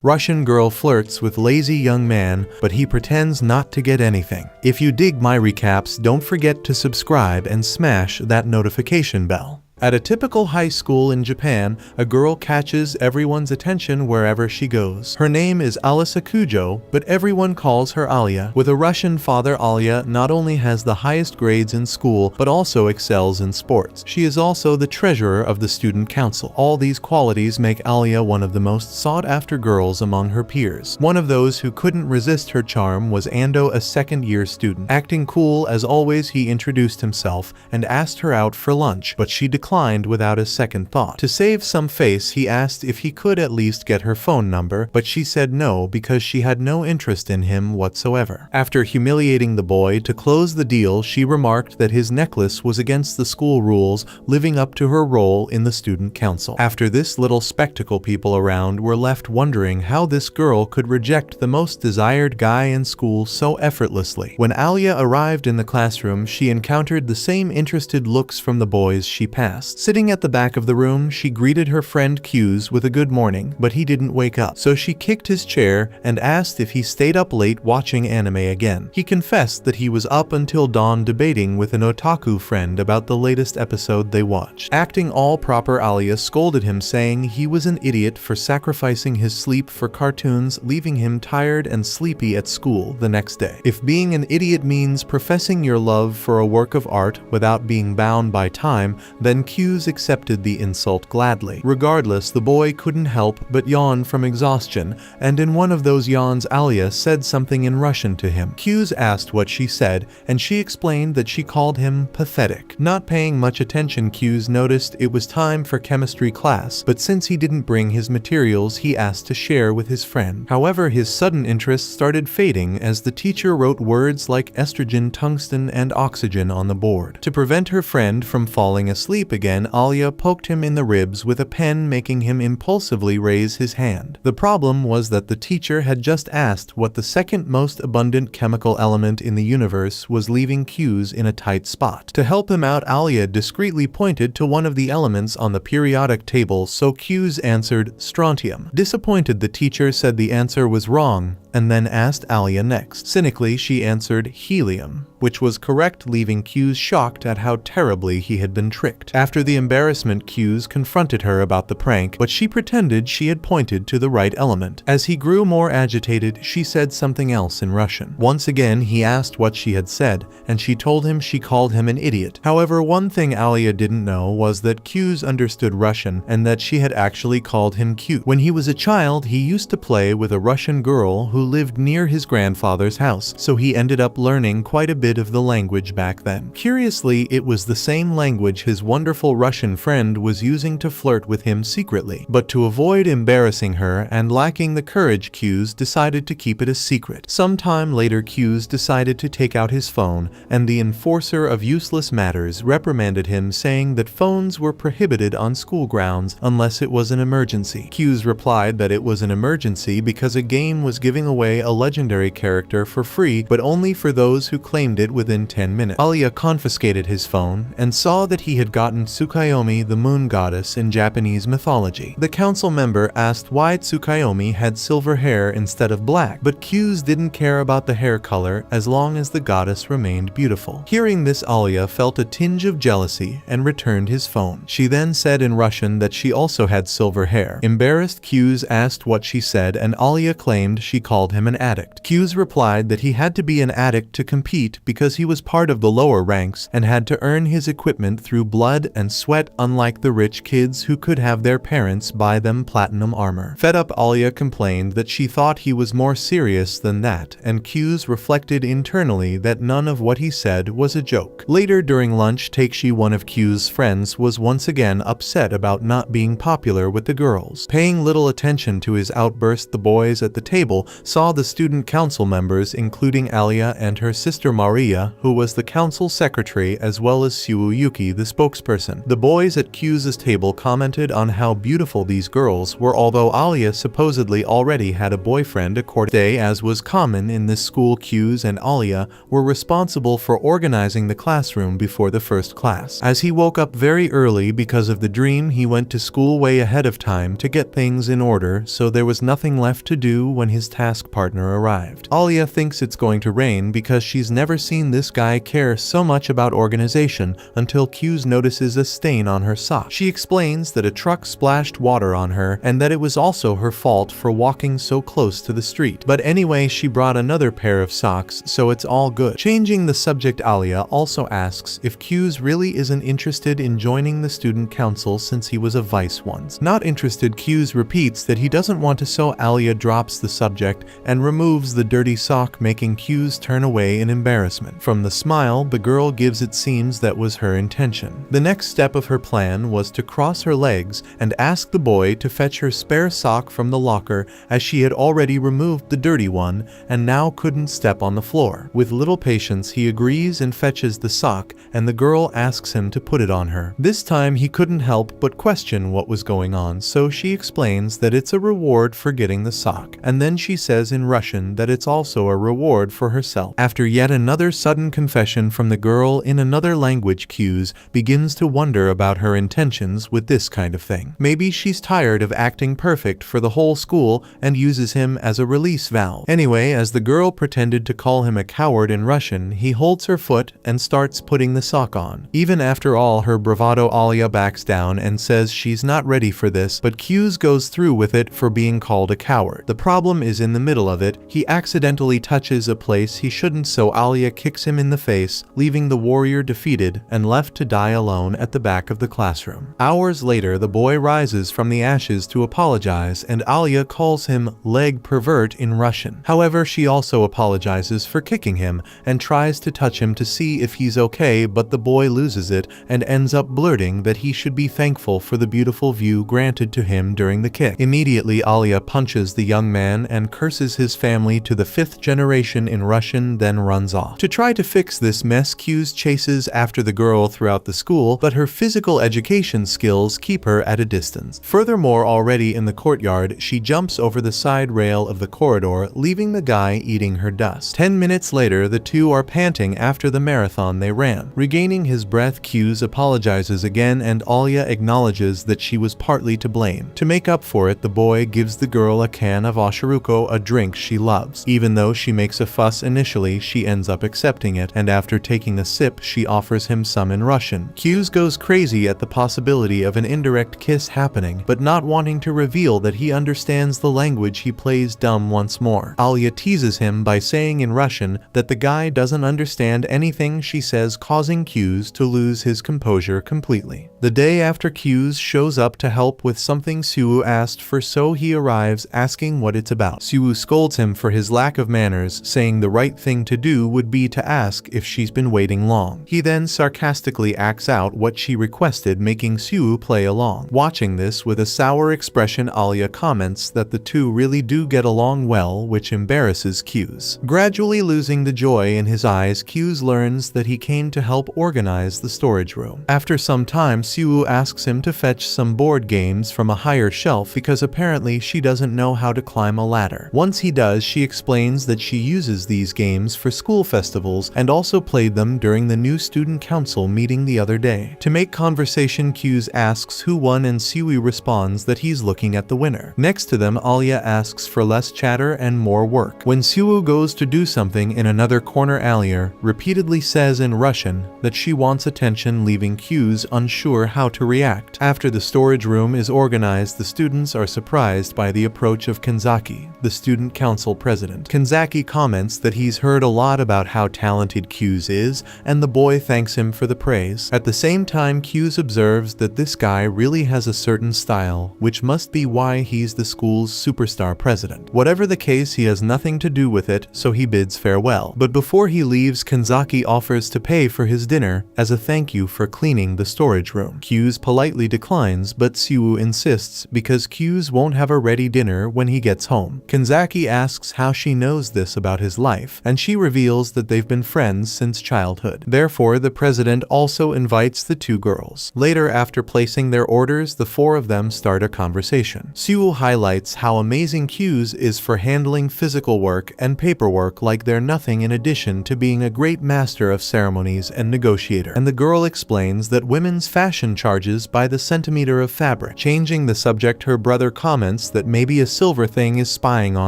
Russian girl flirts with lazy young man, but he pretends not to get anything. If you dig my recaps, don't forget to subscribe and smash that notification bell. At a typical high school in Japan, a girl catches everyone's attention wherever she goes. Her name is Alisa Kujo, but everyone calls her Alia. With a Russian father, Alia not only has the highest grades in school, but also excels in sports. She is also the treasurer of the student council. All these qualities make Alia one of the most sought-after girls among her peers. One of those who couldn't resist her charm was Ando, a second-year student. Acting cool as always, he introduced himself and asked her out for lunch, but she declined without a second thought. To save some face, he asked if he could at least get her phone number, but she said no because she had no interest in him whatsoever. After humiliating the boy to close the deal, she remarked that his necklace was against the school rules, living up to her role in the student council. After this little spectacle, people around were left wondering how this girl could reject the most desired guy in school so effortlessly. When Alia arrived in the classroom, she encountered the same interested looks from the boys she passed. Sitting at the back of the room, she greeted her friend Q's with a good morning, but he didn't wake up. So she kicked his chair and asked if he stayed up late watching anime again. He confessed that he was up until dawn debating with an otaku friend about the latest episode they watched. Acting all proper, Alia scolded him, saying he was an idiot for sacrificing his sleep for cartoons, leaving him tired and sleepy at school the next day. If being an idiot means professing your love for a work of art without being bound by time, then Q's accepted the insult gladly. Regardless, the boy couldn't help but yawn from exhaustion, and in one of those yawns Alia said something in Russian to him. Q's asked what she said, and she explained that she called him pathetic. Not paying much attention, Q's noticed it was time for chemistry class, but since he didn't bring his materials, he asked to share with his friend. However, his sudden interest started fading as the teacher wrote words like estrogen, tungsten, and oxygen on the board. To prevent her friend from falling asleep again, Alia poked him in the ribs with a pen, making him impulsively raise his hand. The problem was that the teacher had just asked what the second most abundant chemical element in the universe was, leaving Q's in a tight spot. To help him out, Alia discreetly pointed to one of the elements on the periodic table, so Q's answered strontium. Disappointed, the teacher said the answer was wrong, and then asked Alia next. Cynically, she answered helium, which was correct, leaving Q's shocked at how terribly he had been tricked. After the embarrassment, Q's confronted her about the prank, but she pretended she had pointed to the right element. As he grew more agitated, she said something else in Russian. Once again, he asked what she had said, and she told him she called him an idiot. However, one thing Alia didn't know was that Q's understood Russian and that she had actually called him cute. When he was a child, he used to play with a Russian girl who lived near his grandfather's house, so he ended up learning quite a bit of the language back then. Curiously, it was the same language his wonderful Russian friend was using to flirt with him secretly. But to avoid embarrassing her and lacking the courage, Q's decided to keep it a secret. Sometime later, Q's decided to take out his phone, and the enforcer of useless matters reprimanded him, saying that phones were prohibited on school grounds unless it was an emergency. Q's replied that it was an emergency because a game was giving away a legendary character for free, but only for those who claimed it within 10 minutes. Alia confiscated his phone and saw that he had gotten Tsukuyomi, the moon goddess in Japanese mythology. The council member asked why Tsukuyomi had silver hair instead of black, but Q's didn't care about the hair color as long as the goddess remained beautiful. Hearing this, Alia felt a tinge of jealousy and returned his phone. She then said in Russian that she also had silver hair. Embarrassed, Q's asked what she said, and Alia claimed she called him an addict. Q's replied that he had to be an addict to compete because he was part of the lower ranks and had to earn his equipment through blood and sweat, unlike the rich kids who could have their parents buy them platinum armor. Fed up, Alia complained that she thought he was more serious than that, and Q's reflected internally that none of what he said was a joke. Later during lunch, Takeshi, one of Q's friends, was once again upset about not being popular with the girls. Paying little attention to his outburst, the boys at the table saw the student council members including Alia and her sister Maria, who was the council secretary, as well as Yuki, the spokesperson. The boys at Q's table commented on how beautiful these girls were, although Alia supposedly already had a boyfriend. According to, as was common in this school, Q's and Alia were responsible for organizing the classroom before the first class. As he woke up very early because of the dream, he went to school way ahead of time to get things in order, so there was nothing left to do when his task partner arrived. Alia thinks it's going to rain because she's never seen this guy care so much about organization until Q's notices a stain on her sock. She explains that a truck splashed water on her and that it was also her fault for walking so close to the street. But anyway, she brought another pair of socks, so it's all good. Changing the subject, Alia also asks if Q's really isn't interested in joining the student council since he was a vice once. Not interested, Q's repeats that he doesn't want to, so Alia drops the subject and removes the dirty sock, making Q's turn away in embarrassment. From the smile the girl gives, it seems that was her intention. The next step of her plan was to cross her legs and ask the boy to fetch her spare sock from the locker, as she had already removed the dirty one and now couldn't step on the floor. With little patience, he agrees and fetches the sock, and the girl asks him to put it on her. This time he couldn't help but question what was going on, so she explains that it's a reward for getting the sock, and then she says in Russian that it's also a reward for herself. After yet another sudden confession from the girl in another language, Q's begins to wonder about her intentions with this kind of thing. Maybe she's tired of acting perfect for the whole school and uses him as a release valve. Anyway, as the girl pretended to call him a coward in Russian, he holds her foot and starts putting the sock on. Even after all her bravado, Alia backs down and says she's not ready for this, but Q's goes through with it for being called a coward. The problem is in the middle of it, he accidentally touches a place he shouldn't, so Alia kicks him in the face, leaving the warrior defeated and left to die alone at the back of the classroom. Hours later, the boy rises from the ashes to apologize, and Alia calls him leg pervert in Russian. However, she also apologizes for kicking him and tries to touch him to see if he's okay, but the boy loses it and ends up blurting that he should be thankful for the beautiful view granted to him during the kick. Immediately, Alia punches the young man and curses his family to the 5th generation in Russian, then runs off. To try to fix this mess, Q's chases after the girl throughout the school, but her physical education skills keep her at a distance. Furthermore, already in the courtyard, she jumps over the side rail of the corridor, leaving the guy eating her dust. 10 minutes later, the two are panting after the marathon they ran. Regaining his breath, Q's apologizes again, and Alia acknowledges that she was partly to blame. To make up for it, the boy gives the girl a can of oshiruko, a drink she loves. Even though she makes a fuss initially, she ends up accepting it, and after taking a sip, she offers him some in Russian. Q's goes crazy at the possibility of an indirect kiss happening, but not wanting to reveal that he understands the language, he plays dumb once more. Alia teases him by saying in Russian that the guy doesn't understand anything she says, causing Q's to lose his composure completely. The day after, Q's shows up to help with something Suwoo asked for, so he arrives asking what it's about. Suwoo scolds him for his lack of manners, saying the right thing to do would be to ask if she's been waiting long. He then sarcastically acts out what she requested, making Suwoo play along. Watching this with a sour expression, Alia comments that the two really do get along well, which embarrasses Q's. Gradually losing the joy in his eyes, Q's learns that he came to help organize the storage room. After some time, Suwoo asks him to fetch some board games from a higher shelf because apparently she doesn't know how to climb a ladder. Once he does, she explains that she uses these games for school festivals and also played them during the new student council meeting the other day. To make conversation, Q's asks who won, and Suwoo responds that he's looking at the winner. Next to them, Alia asks for less chatter and more work. When Suwoo goes to do something in another corner, Alia repeatedly says in Russian that she wants attention, leaving Q's unsure how to react. After the storage room is organized, the students are surprised by the approach of Kanzaki, the student council president. Kanzaki comments that he's heard a lot about how talented Q's is, and the boy thanks him for the praise. At the same time, Q's observes that this guy really has a certain style, which must be why he's the school's superstar president. Whatever the case, he has nothing to do with it, so he bids farewell. But before he leaves, Kanzaki offers to pay for his dinner as a thank you for cleaning the storage room. Q's politely declines, but Suwoo insists because Q's won't have a ready dinner when he gets home. Kanzaki Zaki asks how she knows this about his life, and she reveals that they've been friends since childhood. Therefore, the president also invites the two girls. Later, after placing their orders, the four of them start a conversation. Sue highlights how amazing Q's is for handling physical work and paperwork like they're nothing, in addition to being a great master of ceremonies and negotiator. And the girl explains that women's fashion charges by the centimeter of fabric. Changing the subject, her brother comments that maybe a silver thing is spying on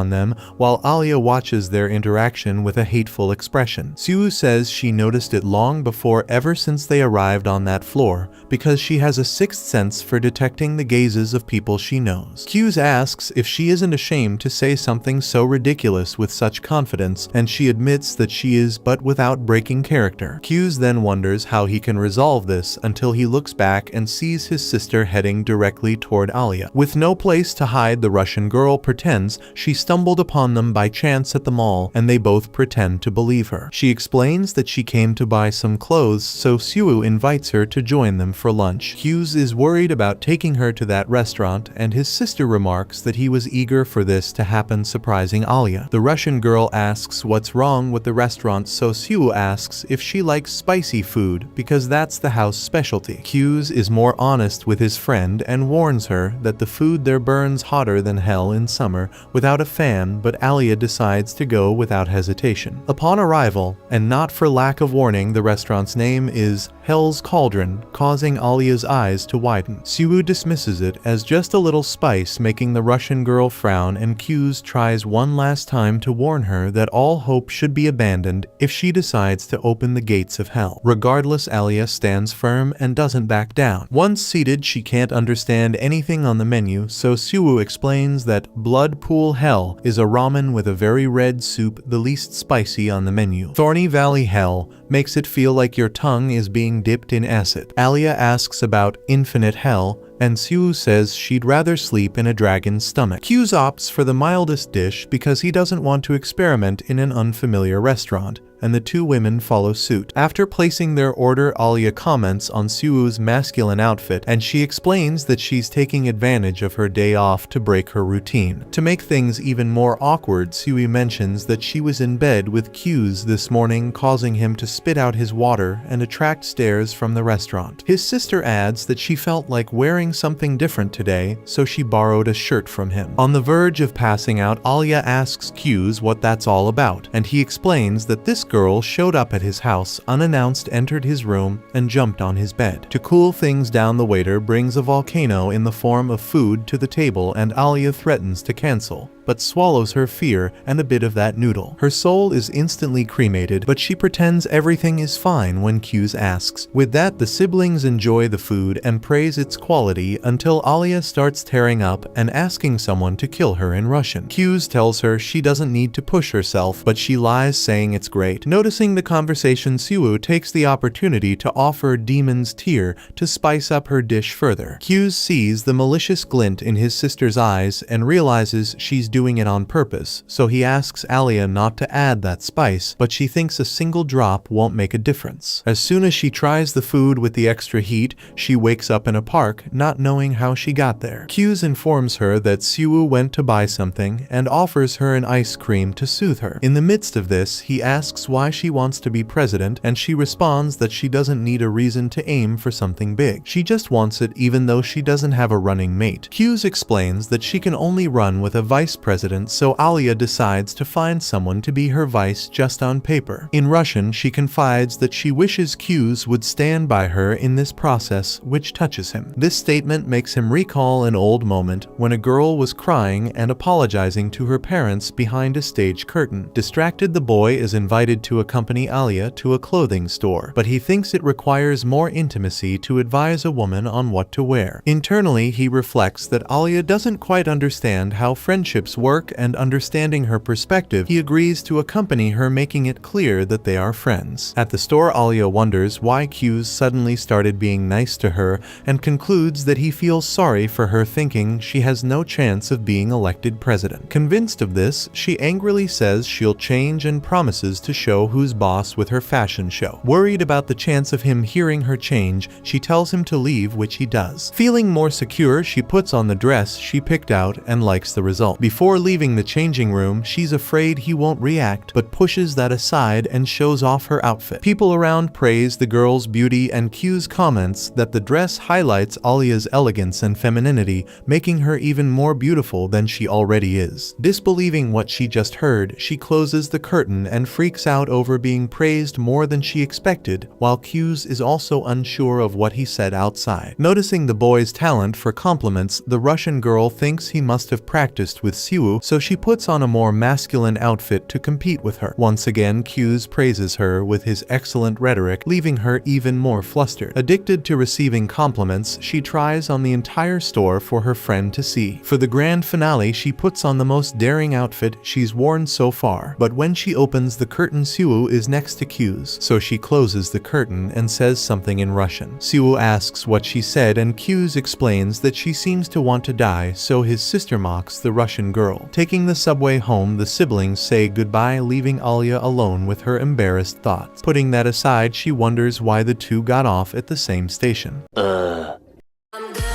them, while Alia watches their interaction with a hateful expression. Sue says she noticed it long before, ever since they arrived on that floor, because she has a sixth sense for detecting the gazes of people she knows. Q's asks if she isn't ashamed to say something so ridiculous with such confidence, and she admits that she is, but without breaking character. Q's then wonders how he can resolve this until he looks back and sees his sister heading directly toward Alia. With no place to hide, the Russian girl pretends she stumbled upon them by chance at the mall, and they both pretend to believe her. She explains that she came to buy some clothes, so Sue invites her to join them for lunch. Hughes is worried about taking her to that restaurant, and his sister remarks that he was eager for this to happen, surprising Alia. The Russian girl asks what's wrong with the restaurant, so Sue asks if she likes spicy food, because that's the house specialty. Hughes is more honest with his friend and warns her that the food there burns hotter than hell in summer without a fan, but Alia decides to go without hesitation. Upon arrival, and not for lack of warning, the restaurant's name is Hell's Cauldron, causing Alia's eyes to widen. Sue dismisses it as just a little spice, making the Russian girl frown, and Q's tries one last time to warn her that all hope should be abandoned if she decides to open the gates of hell. Regardless, Alia stands firm and doesn't back down. Once seated, she can't understand anything on the menu, so Sue explains that Blood Pool Hell is a ramen with a very red soup, the least spicy on the menu. Thorny Valley Hell makes it feel like your tongue is being dipped in acid. Alia asks about Infinite Hell, and Sue says she'd rather sleep in a dragon's stomach. Q's opts for the mildest dish because he doesn't want to experiment in an unfamiliar restaurant, and the two women follow suit. After placing their order, Alia comments on Sue's masculine outfit, and she explains that she's taking advantage of her day off to break her routine. To make things even more awkward, Sue mentions that she was in bed with Q's this morning, causing him to spit out his water and attract stares from the restaurant. His sister adds that she felt like wearing something different today, so she borrowed a shirt from him. On the verge of passing out, Alia asks Q's what that's all about, and he explains that this girl showed up at his house unannounced, entered his room, and jumped on his bed. To cool things down, the waiter brings a volcano in the form of food to the table, and Alia threatens to cancel, but swallows her fear and a bit of that noodle. Her soul is instantly cremated, but she pretends everything is fine when Q's asks. With that, the siblings enjoy the food and praise its quality until Alia starts tearing up and asking someone to kill her in Russian. Q's tells her she doesn't need to push herself, but she lies, saying it's great. Noticing the conversation, Sue takes the opportunity to offer Demon's Tear to spice up her dish further. Q's sees the malicious glint in his sister's eyes and realizes she's doing it on purpose, so he asks Alia not to add that spice, but she thinks a single drop won't make a difference. As soon as she tries the food with the extra heat, she wakes up in a park, not knowing how she got there. Q's informs her that Sue went to buy something and offers her an ice cream to soothe her. In the midst of this, he asks why she wants to be president, and she responds that she doesn't need a reason to aim for something big. She just wants it, even though she doesn't have a running mate. Q's explains that she can only run with a vice president, so Alia decides to find someone to be her vice just on paper. In Russian, she confides that she wishes Q's would stand by her in this process, which touches him. This statement makes him recall an old moment when a girl was crying and apologizing to her parents behind a stage curtain. Distracted, the boy is invited to accompany Alia to a clothing store, but he thinks it requires more intimacy to advise a woman on what to wear. Internally, he reflects that Alia doesn't quite understand how friendships work, and understanding her perspective, he agrees to accompany her, making it clear that they are friends. At the store, Alia wonders why Q's suddenly started being nice to her and concludes that he feels sorry for her, thinking she has no chance of being elected president. Convinced of this, she angrily says she'll change and promises to show who's boss with her fashion show. Worried about the chance of him hearing her change, she tells him to leave, which he does. Feeling more secure, she puts on the dress she picked out and likes the result. Before Before leaving the changing room, she's afraid he won't react, but pushes that aside and shows off her outfit. People around praise the girl's beauty, and Q's comments that the dress highlights Alia's elegance and femininity, making her even more beautiful than she already is. Disbelieving what she just heard, she closes the curtain and freaks out over being praised more than she expected, while Q's is also unsure of what he said outside. Noticing the boy's talent for compliments, the Russian girl thinks he must have practiced with Siwoo, so she puts on a more masculine outfit to compete with her. Once again, Q's praises her with his excellent rhetoric, leaving her even more flustered. Addicted to receiving compliments, she tries on the entire store for her friend to see. For the grand finale, she puts on the most daring outfit she's worn so far, but when she opens the curtain, Siwoo is next to Q's, so she closes the curtain and says something in Russian. Siwoo asks what she said, and Q's explains that she seems to want to die, so his sister mocks the Russian girl. Taking the subway home, the siblings say goodbye, leaving Alia alone with her embarrassed thoughts. Putting that aside, she wonders why the two got off at the same station. I'm good.